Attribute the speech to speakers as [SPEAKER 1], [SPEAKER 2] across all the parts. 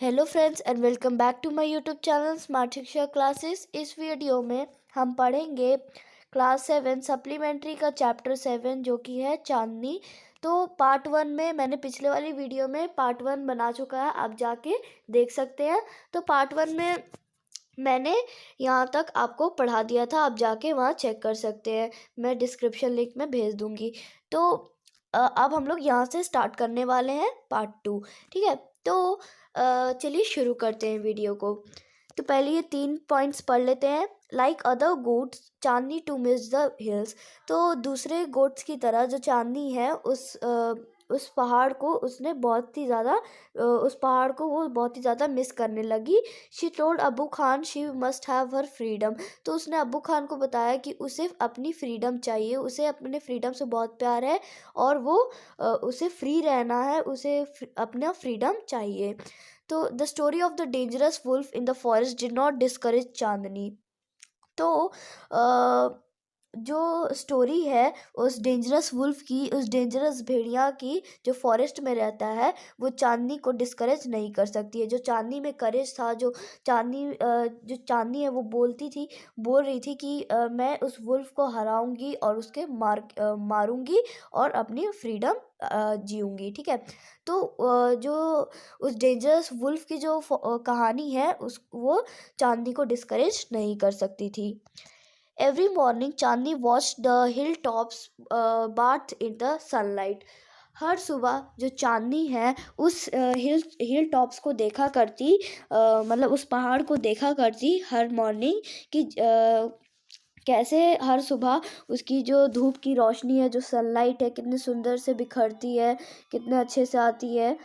[SPEAKER 1] Hello friends and welcome back to my YouTube channel smart Shiksha classes. इस video में हम पढ़ेंगे क्लास 7 सप्लीमेंट्री का चैप्टर 7 जो कि है चांदनी। तो पार्ट 1 में मैंने पिछले वाली वीडियो में पार्ट 1 बना चुका है, आप जाके देख सकते हैं। तो पार्ट 1 में मैंने यहाँ तक आपको पढ़ा दिया था, आप जाके वहाँ चेक कर सकते हैं, मैं डिस्क्रिप्शन लिंक में भेज दूँगी। तो अब हम लोग यहाँ से स्टार्ट करने वाले हैं पार्ट 2, ठीक है। तो चलिए शुरू करते हैं वीडियो को। तो पहले ये 3 पॉइंट्स पढ़ लेते हैं। Like other goats Chandni to miss the hills. तो दूसरे गोट्स की तरह जो चांदनी है उस पहाड़ को उसने बहुत ही ज़्यादा उस पहाड़ को वो बहुत ही ज़्यादा मिस करने लगी। She told Abu Khan she must have her freedom. तो उसने अबू खान को बताया कि उसे अपनी फ्रीडम चाहिए, उसे अपने फ्रीडम से बहुत प्यार है और वो उसे फ्री रहना है, उसे अपना फ्रीडम चाहिए। तो the story of the dangerous wolf in the forest did not discourage Chandni. तो जो स्टोरी है उस डेंजरस वुल्फ की, उस डेंजरस भेड़िया की जो फॉरेस्ट में रहता है, वो चांदनी को डिस्करेज नहीं कर सकती है। जो चांदनी में करेज था, जो चांदनी है वो बोल रही थी कि मैं उस वुल्फ को हराऊंगी और उसके मारूंगी और अपनी फ्रीडम जीऊंगी, ठीक है। तो जो उस डेंजरस वुल्फ की जो कहानी है वो चांदनी को डिस्करेज नहीं कर सकती थी। Every morning, Chandni watched the hilltops bathe in the sunlight. हर सुबह जो चांदनी है उस हिल टॉप्स को देखा करती, मतलब उस पहाड़ को देखा करती हर मॉर्निंग कि कैसे हर सुबह उसकी जो धूप की रोशनी है, जो सनलाइट है, कितने सुंदर से बिखरती है, कितने अच्छे से आती है।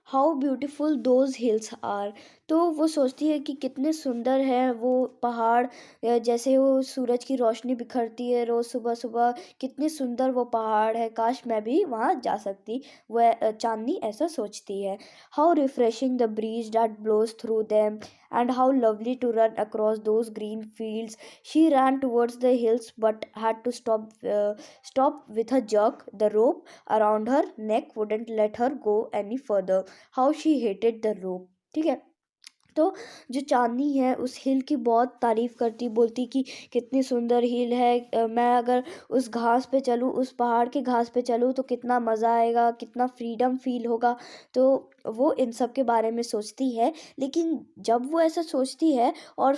[SPEAKER 1] How beautiful those hills are. तो वो सोचती है कि कितने सुंदर है वो पहाड़, जैसे वो सूरज की रोशनी बिखरती है रोज़ सुबह सुबह, कितनी सुंदर वो पहाड़ है, काश मैं भी वहाँ जा सकती। वह चांदनी ऐसा सोचती है। How refreshing the breeze that blows through them and how lovely to run across those green fields. She ran towards the hills but had to stop with a jerk. The rope around her neck wouldn't let her go any further. How she hated the rope. ठीक है। तो जो चांदनी है उस हिल की बहुत तारीफ़ करती, बोलती कि कितनी सुंदर हिल है, मैं अगर उस घास पे चलूँ, उस पहाड़ के घास पे चलूँ तो कितना मज़ा आएगा, कितना फ्रीडम फील होगा। तो वो इन सब के बारे में सोचती है। लेकिन जब वो ऐसा सोचती है और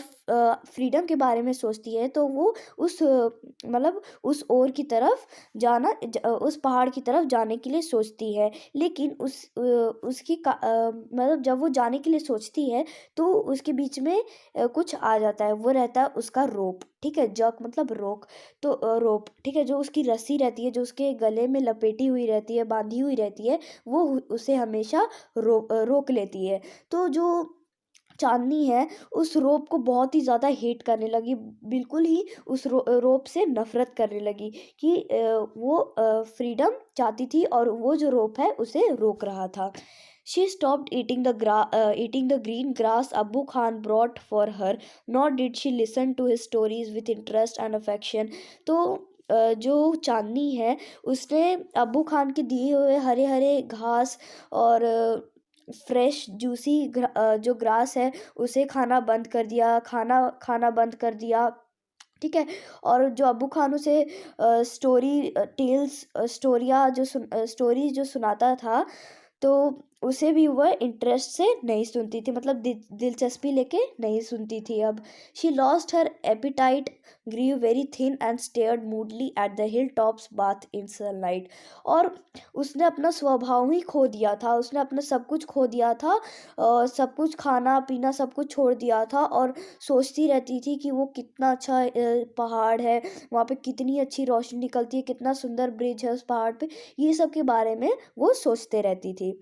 [SPEAKER 1] फ्रीडम के बारे में सोचती है तो वो मतलब उस ओर की तरफ उस पहाड़ की तरफ जाने के लिए सोचती है। लेकिन मतलब जब वो जाने के लिए सोचती है तो उसके बीच में कुछ आ जाता है, वो रहता है उसका रोप, ठीक है। जर्क मतलब रोक। तो रोप, ठीक है, जो उसकी रस्सी रहती है, जो उसके गले में लपेटी हुई रहती है, बांधी हुई रहती है, वो उसे हमेशा रोक लेती है। तो जो चांदनी है उस रोप को बहुत ही ज़्यादा हेट करने लगी, बिल्कुल ही उस रोप से नफ़रत करने लगी कि वो फ्रीडम चाहती थी और वो जो रोप है उसे रोक रहा था। She stopped eating the green grass Abu Khan brought for her, nor did she listen to his stories with interest and affection. तो जो चांदनी है उसने अब्बू खान के दिए हुए हरे हरे घास और फ्रेश जूसी जो ग्रास है उसे खाना बंद कर दिया, खाना बंद कर दिया, ठीक है। और जो अब्बू खान उसे स्टोरीज जो सुनाता था तो उसे भी वह इंटरेस्ट से नहीं सुनती थी, मतलब दिलचस्पी लेके नहीं सुनती थी। अब she lost her appetite, grew very thin and stared moodily at the hill tops bathed in sunlight. और उसने अपना स्वभाव ही खो दिया था, उसने अपना सब कुछ खो दिया था, सब कुछ खाना पीना सब कुछ छोड़ दिया था और सोचती रहती थी कि वो कितना अच्छा पहाड़ है, वहाँ पे कितनी अच्छी रोशनी निकलती है, कितना सुंदर ब्रिज है उस पहाड़ पे, ये सब के बारे में वो सोचते रहती थी।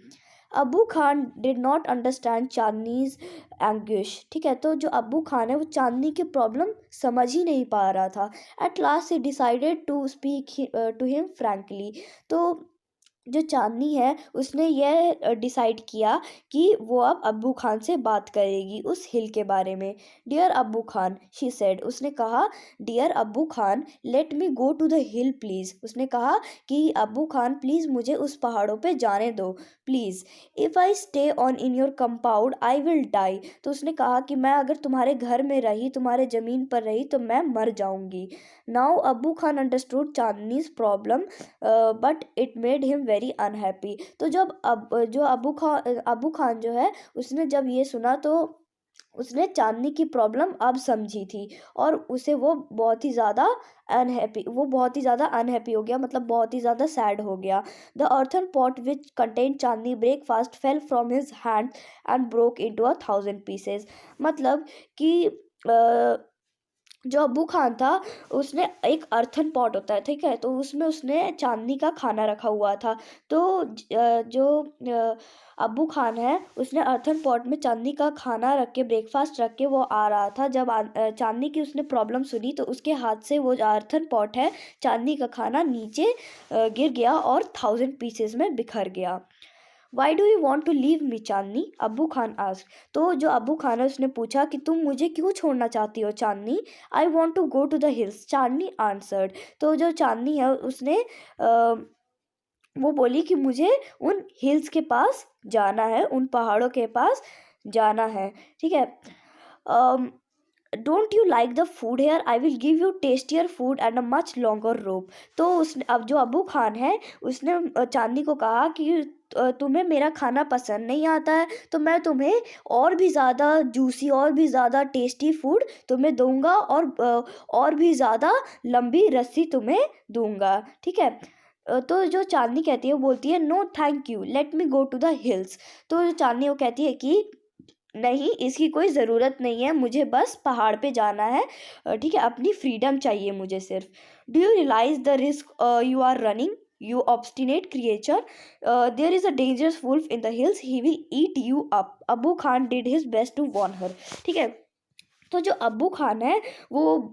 [SPEAKER 1] Abu Khan did not understand Chandni's anguish, ठीक है। तो जो अबू खान है वो चांदनी की प्रॉब्लम समझ ही नहीं पा रहा था। At last he decided to speak to him frankly. तो जो चांदनी है उसने यह डिसाइड किया कि वो अब अब्बू खान से बात करेगी उस हिल के बारे में। Dear Abbu Khan, she said, उसने कहा, dear Abbu Khan, let me go to the hill please. उसने कहा कि अब्बू खान प्लीज़ मुझे उस पहाड़ों पे जाने दो please. If I stay on in your compound I will die. तो उसने कहा कि मैं अगर तुम्हारे घर में रही, तुम्हारे ज़मीन पर रही, तो मैं मर जाऊंगी। Now Abbu Khan understood Chandni's problem but it made him very unhappy. तो जो अब्बू खान जो है उसने जब ये सुना तो उसने चांदनी की प्रॉब्लम अब समझी थी और उसे वो बहुत ही ज़्यादा अनहैप्पी हो गया, मतलब बहुत ही ज़्यादा सैड हो गया। The earthen pot which contain Chandni breakfast fell from his hand and broke into 1,000 pieces. मतलब कि जो अब्बू खान था उसने एक अर्थन पॉट होता है, ठीक है, तो उसमें उसने चांदनी का खाना रखा हुआ था। तो जो अब्बू खान है उसने अर्थन पॉट में चांदनी का खाना रख के, ब्रेकफास्ट रख के वो आ रहा था। जब चांदनी की उसने प्रॉब्लम सुनी तो उसके हाथ से वो जो अर्थन पॉट है, चांदनी का खाना नीचे गिर गया और 1,000 पीसेस में बिखर गया। Why do you want to leave me Chandni, Abbu Khan asked. तो जो अब्बू खान है उसने पूछा कि तुम मुझे क्यों छोड़ना चाहती हो Chandni. I want to go to the hills, Chandni answered. तो जो चांदनी है उसने वो बोली कि मुझे उन हिल्स के पास जाना है, उन पहाड़ों के पास जाना है, ठीक है। Don't you like the food here, I will give you tastier food and a much longer rope. तो उसने, अब जो अब्बू खान है उसने चांदनी को कहा कि तुम्हें मेरा खाना पसंद नहीं आता है तो मैं तुम्हें और भी ज़्यादा जूसी, और भी ज़्यादा टेस्टी फूड तुम्हें दूंगा और भी ज़्यादा लंबी रस्सी तुम्हें दूंगा, ठीक है। तो जो चांदनी कहती है वो बोलती है, no thank you, let me go to the hills. तो जो चांदनी वो कहती है कि नहीं, इसकी कोई ज़रूरत नहीं है, मुझे बस पहाड़ पे जाना है, ठीक है, अपनी फ्रीडम चाहिए मुझे सिर्फ। Do you realise the risk you are running, you obstinate creature, there is a dangerous wolf in the hills, he will eat you up. Abbu Khan did his best to warn her, ठीक है। तो जो अब्बू खान है वो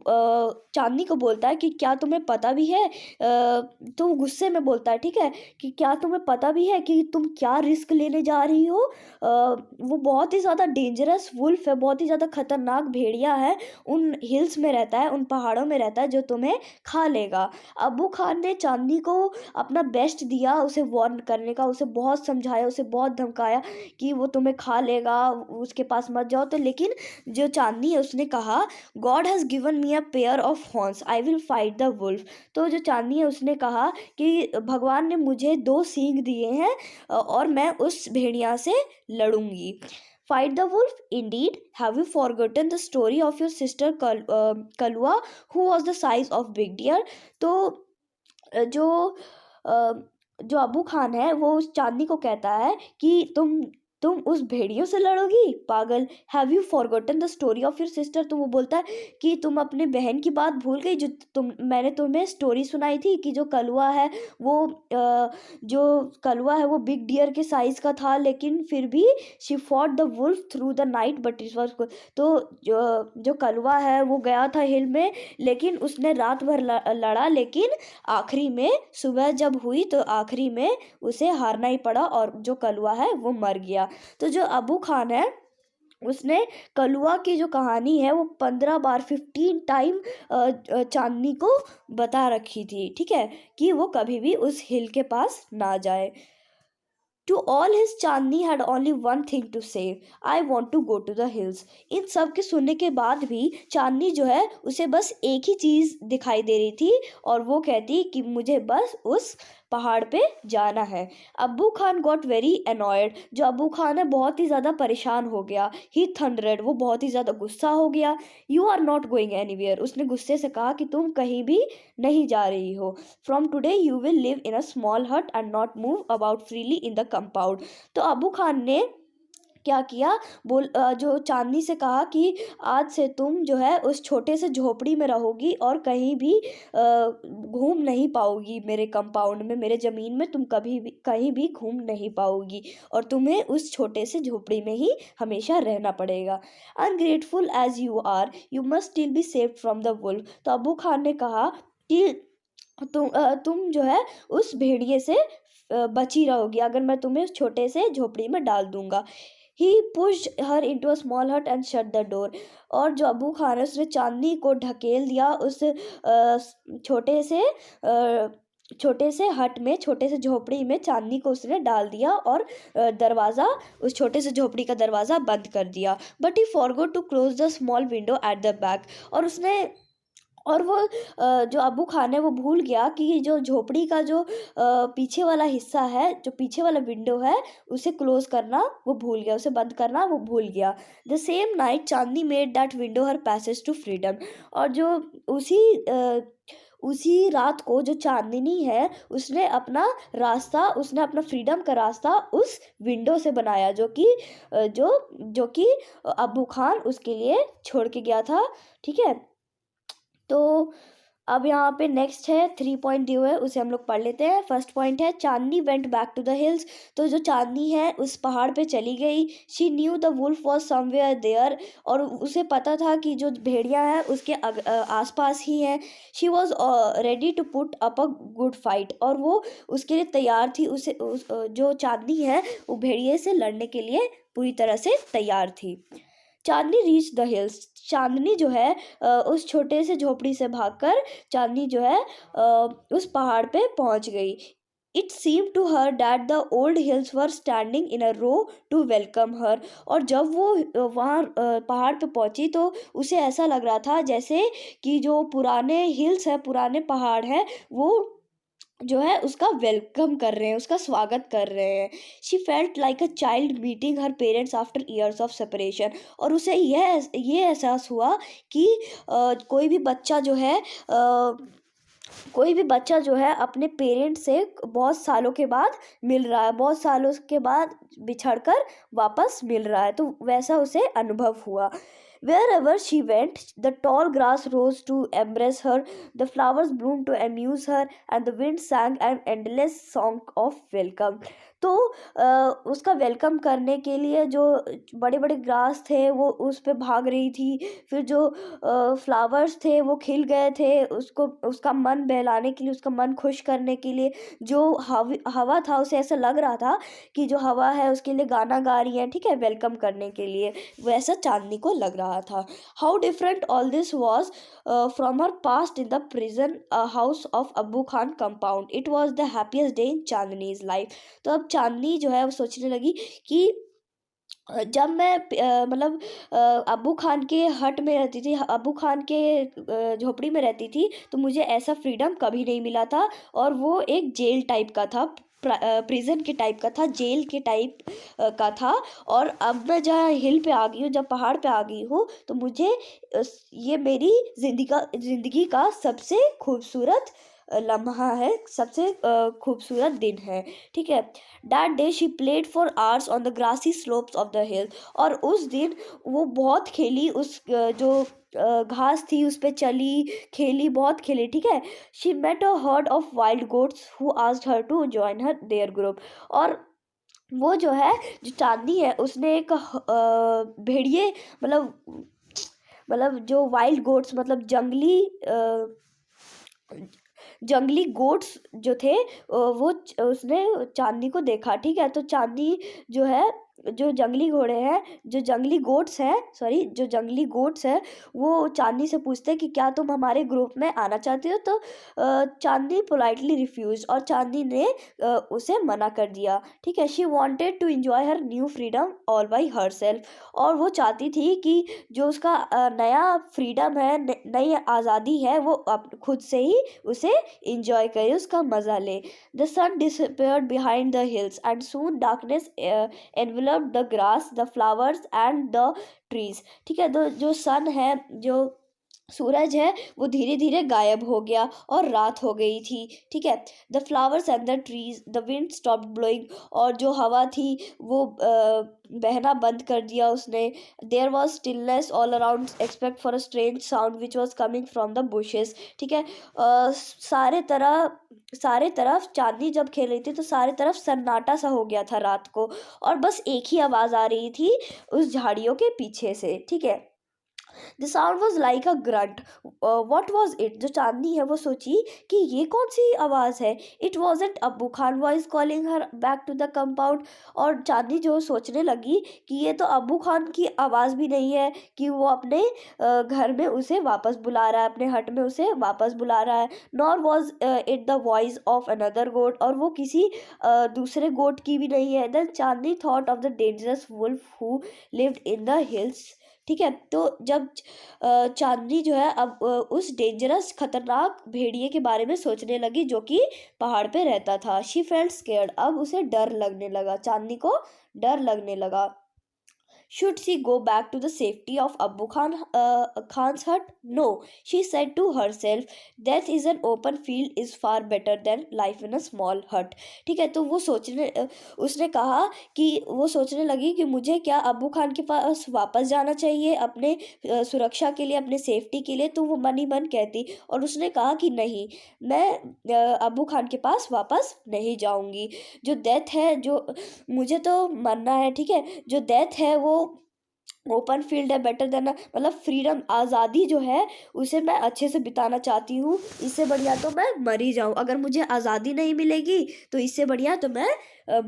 [SPEAKER 1] चांदनी को बोलता है कि क्या तुम्हें पता भी है, तो वो गुस्से में बोलता है, ठीक है, कि क्या तुम्हें पता भी है कि तुम क्या रिस्क लेने जा रही हो। वो बहुत ही ज़्यादा डेंजरस वुल्फ है, बहुत ही ज़्यादा खतरनाक भेड़िया है, उन हिल्स में रहता है, उन पहाड़ों में रहता है, जो तुम्हें खा लेगा। अब्बू खान ने चांदनी को अपना बेस्ट दिया उसे वार्न करने का, उसे बहुत समझाया, उसे बहुत धमकाया कि वो तुम्हें खा लेगा, उसके पास मत जाओ। तो लेकिन जो चांदनी है उसने कहा, God has given me a pair of horns, I will fight the wolf. तो जो चांदनी है उसने कहा कि भगवान ने मुझे 2 सींग दिए हैं और मैं उस भेड़िया से लड़ूंगी। Fight the wolf indeed, have you forgotten the story of your sister Kalua who was the size of big deer. तो जो अ, जो अबू खान है वो उस चांदनी को कहता है कि तुम उस भेड़ियों से लड़ोगी, पागल। Have you forgotten the story of your sister. तो वो बोलता है कि तुम अपने बहन की बात भूल गई, जो मैंने तुम्हें स्टोरी सुनाई थी कि जो कलुआ है वो बिग डियर के साइज का था, लेकिन फिर भी she fought the wolf through the night but it was. तो जो कलुआ है वो गया था हिल में, लेकिन उसने रात भर लड़ा, लेकिन आखिरी में सुबह जब हुई तो आखिरी में उसे हारना ही पड़ा और जो कलुआ है वो मर गया। तो जो अबू खान है उसने कलुआ की जो कहानी है वो 15 बार 15 टाइम चांदनी को बता रखी थी, ठीक है, कि वो कभी भी उस हिल के पास ना जाए। To all his Chandni had only one thing to say, I want to go to the hills. इन सब के सुनने के बाद भी चांदनी जो है उसे बस एक ही चीज़ दिखाई दे रही थी और वो कहती कि मुझे बस उस पहाड़ पे जाना है। अब्बू खान गॉट वेरी अनॉयड। जो अब्बू खान है बहुत ही ज़्यादा परेशान हो गया। ही थंडरेड, वो बहुत ही ज़्यादा गुस्सा हो गया। You are not going anywhere, उसने गुस्से से कहा कि तुम कहीं भी नहीं जा रही हो। From today you will live in a small hut and not move about freely in the compound. तो अबू खान ने क्या किया, जो चांदनी से कहा कि आज से तुम जो है उस छोटे से झोपड़ी में रहोगी और कहीं भी घूम नहीं पाओगी, मेरे कंपाउंड में, मेरे ज़मीन में तुम कभी भी कहीं भी घूम नहीं पाओगी और तुम्हें उस छोटे से झोपड़ी में ही हमेशा रहना पड़ेगा। Ungrateful as you are, you must still be save from the wolf. तो अबू खान ने कहा कि तुम जो है उस भेड़िए से बची रहोगी अगर मैं तुम्हें छोटे से झोपड़ी में डाल दूंगा। He pushed her into a small hut and shut the door. और जो अबू खान है उसने चांदनी को ढकेल दिया उस छोटे से छोटे से हट में, छोटे से झोपड़ी में चांदनी को उसने डाल दिया और दरवाज़ा, उस छोटे से झोपड़ी का दरवाज़ा बंद कर दिया। But he forgot to close the small window at the back. और उसने और वो जो अबू खान है वो भूल गया कि जो झोपड़ी का जो पीछे वाला हिस्सा है, जो पीछे वाला विंडो है, उसे क्लोज करना वो भूल गया, उसे बंद करना वो भूल गया। The same night Chandni made that window her passage to freedom. और जो उसी रात को जो चांदनी है उसने अपना फ्रीडम का रास्ता उस विंडो से बनाया, जो कि अबू खान उसके लिए छोड़ के गया था। ठीक है, तो अब यहाँ पे नेक्स्ट है 3 पॉइंट दिए हुए, उसे हम लोग पढ़ लेते हैं। फर्स्ट पॉइंट है Chandni went back to the hills. तो जो चांदनी है उस पहाड़ पे चली गई। She knew the wolf was somewhere there. और उसे पता था कि जो भेड़िया है उसके आसपास ही है। She was ready to put up a good fight. और वो उसके लिए तैयार थी, जो चांदनी है वो भेड़िए से लड़ने के लिए पूरी तरह से तैयार थी। चांदनी रीच द हिल्स। चांदनी जो है उस छोटे से झोपड़ी से भागकर चांदनी जो है उस पहाड़ पे पहुंच गई। It seem to her that the old hills were standing in a row to welcome her. और जब वो वहाँ पहाड़ पे पहुंची तो उसे ऐसा लग रहा था जैसे कि जो पुराने हिल्स है, पुराने पहाड़ है, वो जो है उसका वेलकम कर रहे हैं, उसका स्वागत कर रहे हैं। She felt like a child meeting her parents after years of separation. और उसे ये एहसास हुआ कि कोई भी बच्चा जो है अपने पेरेंट्स से बहुत सालों के बाद मिल रहा है, बहुत सालों के बाद बिछड़कर वापस मिल रहा है, तो वैसा उसे अनुभव हुआ। Wherever she went, the tall grass rose to embrace her, the flowers bloomed to amuse her, and the wind sang an endless song of welcome. तो उसका वेलकम करने के लिए जो बड़े बड़े ग्रास थे वो उस पे भाग रही थी। फिर जो फ्लावर्स थे वो खिल गए थे, उसका मन बहलाने के लिए, उसका मन खुश करने के लिए। जो हवा था उसे ऐसा लग रहा था कि जो हवा है उसके लिए गाना गा रही है, ठीक है, वेलकम करने के लिए। वैसा चांदनी को लग रहा था। How different all this was from her past in the prison house of Abu Khan compound. It was the happiest day in Chandni's life. तो अब चांदनी जो है वो सोचने लगी कि जब मैं मतलब अबू खान के हट में रहती थी, अबू खान के झोपड़ी में रहती थी, तो मुझे ऐसा फ्रीडम कभी नहीं मिला था। और वो एक जेल टाइप का था, प्रिजन के टाइप का था, जेल के टाइप का था। और अब मैं जहाँ हिल पे आ गई हूँ, जब पहाड़ पे आ गई हूँ, तो मुझे ये मेरी जिंदगी का सबसे खूबसूरत लम्हा है, सबसे खूबसूरत दिन है। ठीक है, that day she played for hours on the grassy slopes of the hill. और उस दिन वो बहुत खेली, उस जो घास थी उस पे चली, खेली, बहुत खेली। ठीक है, she met a herd of wild goats who asked her to join her their group. और वो जो है, जो चांदनी है, उसने एक भेड़िए, मतलब जो वाइल्ड गोट्स, मतलब जंगली गोट्स जो थे, वो उसने चांदनी को देखा। ठीक है, तो चांदनी जो है, जो जंगली घोड़े हैं, जो जंगली गोट्स हैं, वो चांदनी से पूछते हैं कि क्या तुम हमारे ग्रुप में आना चाहते हो। तो चांदनी पोलाइटली रिफ्यूज, और चांदनी ने उसे मना कर दिया। ठीक है, she wanted to enjoy her new freedom all by herself. और वो चाहती थी कि जो उसका नया फ्रीडम है, नई आज़ादी है, वो खुद से ही उसे इंजॉय करे, उसका मजा ले। The sun disappeared behind the hills and soon darkness enveloped the grass, the flowers and the trees। ठीक है, तो जो सन है, जो सूरज है, वो धीरे धीरे गायब हो गया और रात हो गई थी। ठीक है, the flowers and the trees, the wind stopped blowing. और जो हवा थी वो बहना बंद कर दिया उसने। There was stillness all around except for a strange sound which was coming from the bushes. ठीक है, सारे तरफ चांदनी जब खेल रही थी तो सारे तरफ सन्नाटा सा हो गया था रात को, और बस एक ही आवाज़ आ रही थी उस झाड़ियों के पीछे से। ठीक है, the sound was like a grunt. What was it? जो चांदनी है वो सोची कि ये कौन सी आवाज़ है। It wasn't Abu Khan voice calling her back to the compound. और चांदनी जो सोचने लगी कि ये तो अब्बू खान की आवाज़ भी नहीं है कि वो अपने घर में उसे वापस बुला रहा है, अपने हट में उसे वापस बुला रहा है। Nor was it the voice of another goat, और वो किसी दूसरे गोट की भी नहीं है। Then Chandni thought of the dangerous wolf who lived in the hills. ठीक है, तो जब चांदनी जो है अब उस डेंजरस खतरनाक भेड़िए के बारे में सोचने लगी जो कि पहाड़ पे रहता था। शी फेल्ट स्केर्ड, अब उसे डर लगने लगा, चांदनी को डर लगने लगा। Should she go back to the safety of Khan's hut? No, she said to herself, death is an open field is far better than life in a small hut. ठीक है, तो वो उसने कहा कि वो सोचने लगी कि मुझे क्या अब्बू खान के पास वापस जाना चाहिए अपने सुरक्षा के लिए, अपने सेफ्टी के लिए। तो वो मन ही मन कहती, और उसने कहा कि नहीं, मैं अब्बू खान के पास वापस नहीं जाऊंगी। जो डेथ है, जो मुझे तो मरना है, ठीक है, जो डेथ है वो ओपन फील्ड है, बेटर देन, मतलब फ्रीडम, आज़ादी जो है उसे मैं अच्छे से बिताना चाहती हूँ। इससे बढ़िया तो मैं मर ही जाऊँ। अगर मुझे आज़ादी नहीं मिलेगी तो इससे बढ़िया तो मैं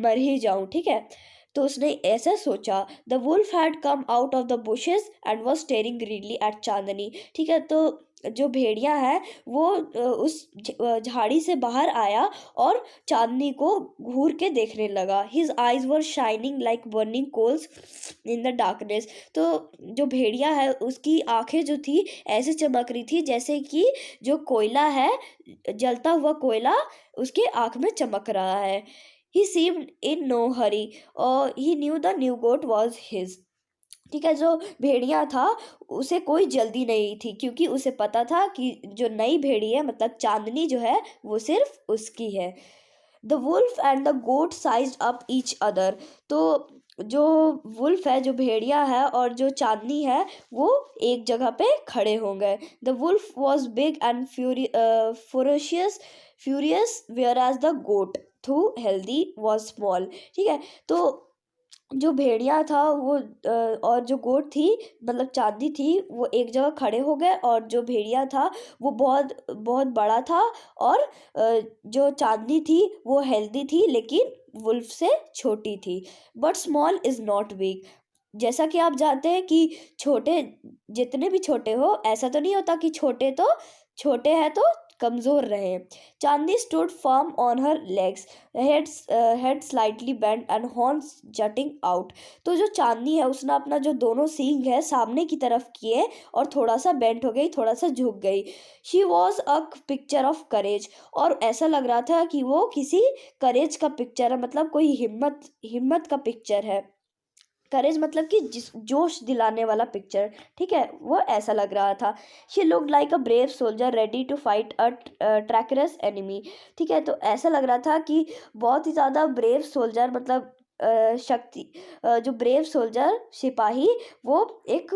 [SPEAKER 1] मर ही जाऊँ। ठीक है, तो उसने ऐसा सोचा। The wolf had come out of the bushes and was staring greenly at Chandni. ठीक है, तो जो भेड़िया है वो उस झाड़ी से बाहर आया और चांदनी को घूर के देखने लगा। His eyes were shining like burning coals in the darkness. तो जो भेड़िया है उसकी आंखें जो थी ऐसे चमक रही थी जैसे कि जो कोयला है, जलता हुआ कोयला उसके आंख में चमक रहा है। He seemed in no hurry, और he knew the new goat was his। ठीक है, जो भेड़िया था उसे कोई जल्दी नहीं थी, क्योंकि उसे पता था कि जो नई भेड़ी है मतलब चांदनी जो है वो सिर्फ उसकी है। The wolf and the goat sized up each other. तो जो वुल्फ है, जो भेड़िया है, और जो चांदनी है वो एक जगह पे खड़े हो गए। The wolf was big and furious whereas the goat though healthy was small. ठीक है, तो जो भेड़िया था वो और जो गोट थी मतलब चांदी थी, वो एक जगह खड़े हो गए, और जो भेड़िया था वो बहुत बहुत बड़ा था, और जो चांदी थी वो हेल्दी थी लेकिन वुल्फ से छोटी थी। But small is not weak. जैसा कि आप जानते हैं कि छोटे, जितने भी छोटे हो, ऐसा तो नहीं होता कि छोटे हैं तो कमज़ोर रहे। Chandi stood firm on her legs, head slightly bent and horns jutting out. तो जो चांदी है उसने अपना जो दोनों सींग है सामने की तरफ किए और थोड़ा सा बेंट हो गई, थोड़ा सा झुक गई। She was a picture of courage, और ऐसा लग रहा था कि वो किसी करेज का पिक्चर है, मतलब कोई हिम्मत का पिक्चर है। करेज मतलब कि जोश दिलाने वाला पिक्चर। ठीक है, वो ऐसा लग रहा था। She looked like a brave soldier ready to fight a treacherous enemy. ठीक है, तो ऐसा लग रहा था कि बहुत ही ज़्यादा ब्रेव सोल्जर, मतलब जो ब्रेव सोल्जर सिपाही, वो एक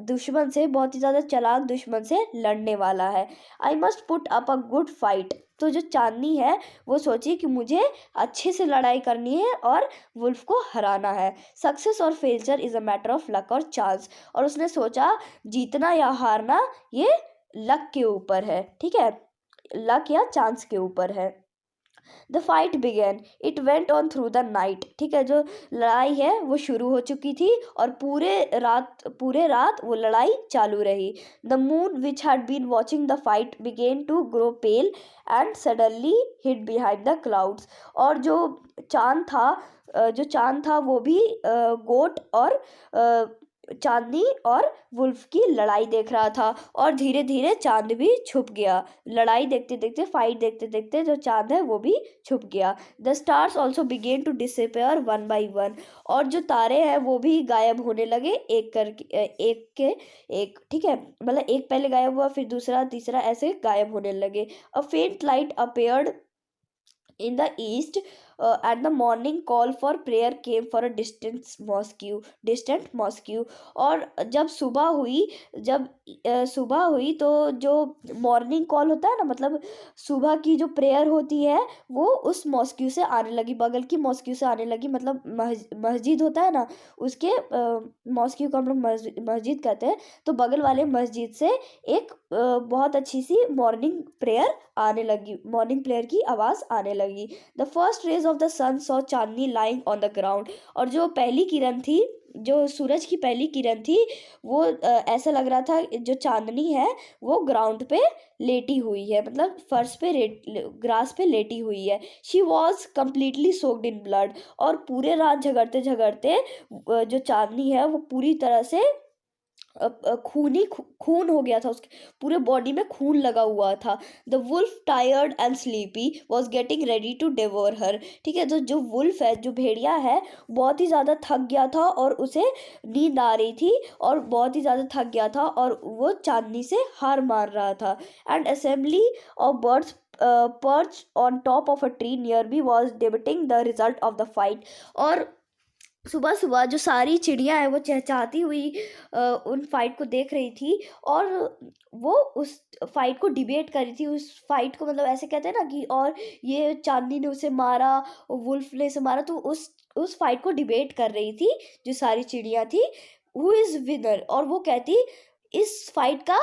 [SPEAKER 1] दुश्मन से, बहुत ही ज़्यादा चालाक दुश्मन से लड़ने वाला है। I must put up a good fight. तो जो चांदनी है वो सोची कि मुझे अच्छे से लड़ाई करनी है और वुल्फ को हराना है। सक्सेस और failure is a matter of luck और चांस। और उसने सोचा जीतना या हारना ये लक के ऊपर है। ठीक है, लक या चांस के ऊपर है। The fight began, it went on through the night. ठीक है, जो लड़ाई है वो शुरू हो चुकी थी और पूरे रात वो लड़ाई चालू रही। The moon which had been watching the fight began to grow pale and suddenly hid behind the clouds. और जो चांद था वो भी गोट और चांदनी और वुल्फ की लड़ाई देख रहा था, और धीरे धीरे चांद भी छुप गया। लड़ाई देखते देखते, फाइट देखते देखते जो चांद है वो भी छुप गया। The stars also began to disappear one by one. और जो तारे हैं वो भी गायब होने लगे एक करके, एक के एक। ठीक है, मतलब एक पहले गायब हुआ, फिर दूसरा, तीसरा, ऐसे गायब होने लगे। अ फेंट light appeared in the east, at the morning call for prayer came for a distant mosque. और जब सुबह हुई तो जो मॉर्निंग कॉल होता है ना, मतलब सुबह की जो प्रेयर होती है वो उस मॉस्क्यू से आने लगी, बगल की मॉस्क्यू से आने लगी। मतलब मस्जिद होता है ना, उसके मॉस्क्यू को हम लोग मस्जिद कहते हैं। तो बगल वाले मस्जिद से एक बहुत अच्छी सी मॉर्निंग प्रेयर की आवाज़ आने लगी। The first rays of the sun saw Chandni lying on the ground. और जो पहली किरण थी, जो सूरज की पहली किरण थी, वो ऐसा लग रहा था जो चांदनी है वो ग्राउंड पे लेटी हुई है, मतलब फर्श पे ग्रास पे लेटी हुई है। She was completely soaked in blood. और पूरे रात झगड़ते झगड़ते जो चांदनी है वो पूरी तरह से खून हो गया था, उसके पूरे बॉडी में खून लगा हुआ था। The wolf tired and sleepy was getting ready to devour her. ठीक है, तो जो वुल्फ है, जो भेड़िया है, बहुत ही ज़्यादा थक गया था और उसे नींद आ रही थी और बहुत ही ज़्यादा थक गया था और वो चांदनी से हार मार रहा था। And assembly of birds perch on top of a tree nearby was debating the result of the fight. और सुबह सुबह जो सारी चिड़ियाँ हैं वो चहचहाती हुई उन फाइट को देख रही थी और वो उस फाइट को डिबेट कर रही थी। उस फाइट को, मतलब ऐसे कहते हैं ना कि और ये चांदनी ने उसे मारा, वुल्फ ने उसे मारा, तो उस फाइट को डिबेट कर रही थी जो सारी चिड़ियाँ थी। Who is winner? और वो कहती इस फाइट का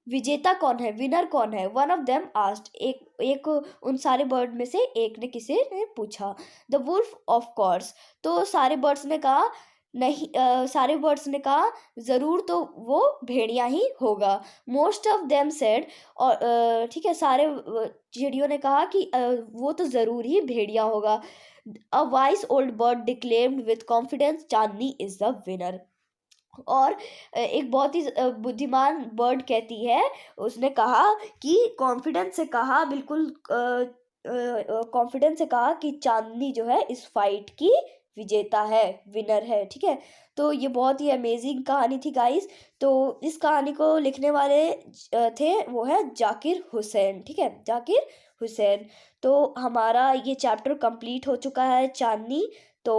[SPEAKER 1] विजेता कौन है, विनर कौन है? वन ऑफ देम आस्क्ड, एक उन सारे बर्ड में से एक ने किसी ने पूछा। The wolf of course. तो सारे बर्ड्स ने कहा नहीं, सारे बर्ड्स ने कहा ज़रूर, तो वो भेड़िया ही होगा। Most of them said. और ठीक है, सारे चिड़ियों ने कहा कि वो तो ज़रूर ही भेड़िया होगा। A wise old bird declaimed with confidence Chandni is the winner. और एक बहुत ही बुद्धिमान बर्ड कहती है, उसने कहा कि कॉन्फिडेंस से कहा, बिल्कुल कॉन्फिडेंस से कहा कि चांदनी जो है इस फाइट की विजेता है, विनर है। ठीक है, तो ये बहुत ही अमेजिंग कहानी थी गाइस। तो इस कहानी को लिखने वाले थे, वो है जाकिर हुसैन। ठीक है, जाकिर हुसैन। तो हमारा ये चैप्टर कंप्लीट हो चुका है, चांदनी। तो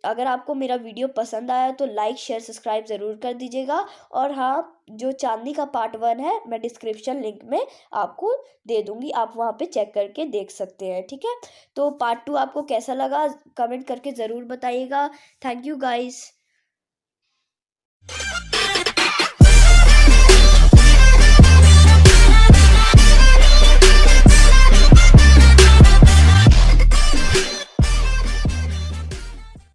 [SPEAKER 1] अगर आपको मेरा वीडियो पसंद आया तो लाइक शेयर सब्सक्राइब ज़रूर कर दीजिएगा। और हाँ, जो चांदनी का पार्ट 1 है मैं डिस्क्रिप्शन लिंक में आपको दे दूँगी, आप वहाँ पे चेक करके देख सकते हैं। ठीक है, तो पार्ट 2 आपको कैसा लगा कमेंट करके ज़रूर बताइएगा। Thank you guys.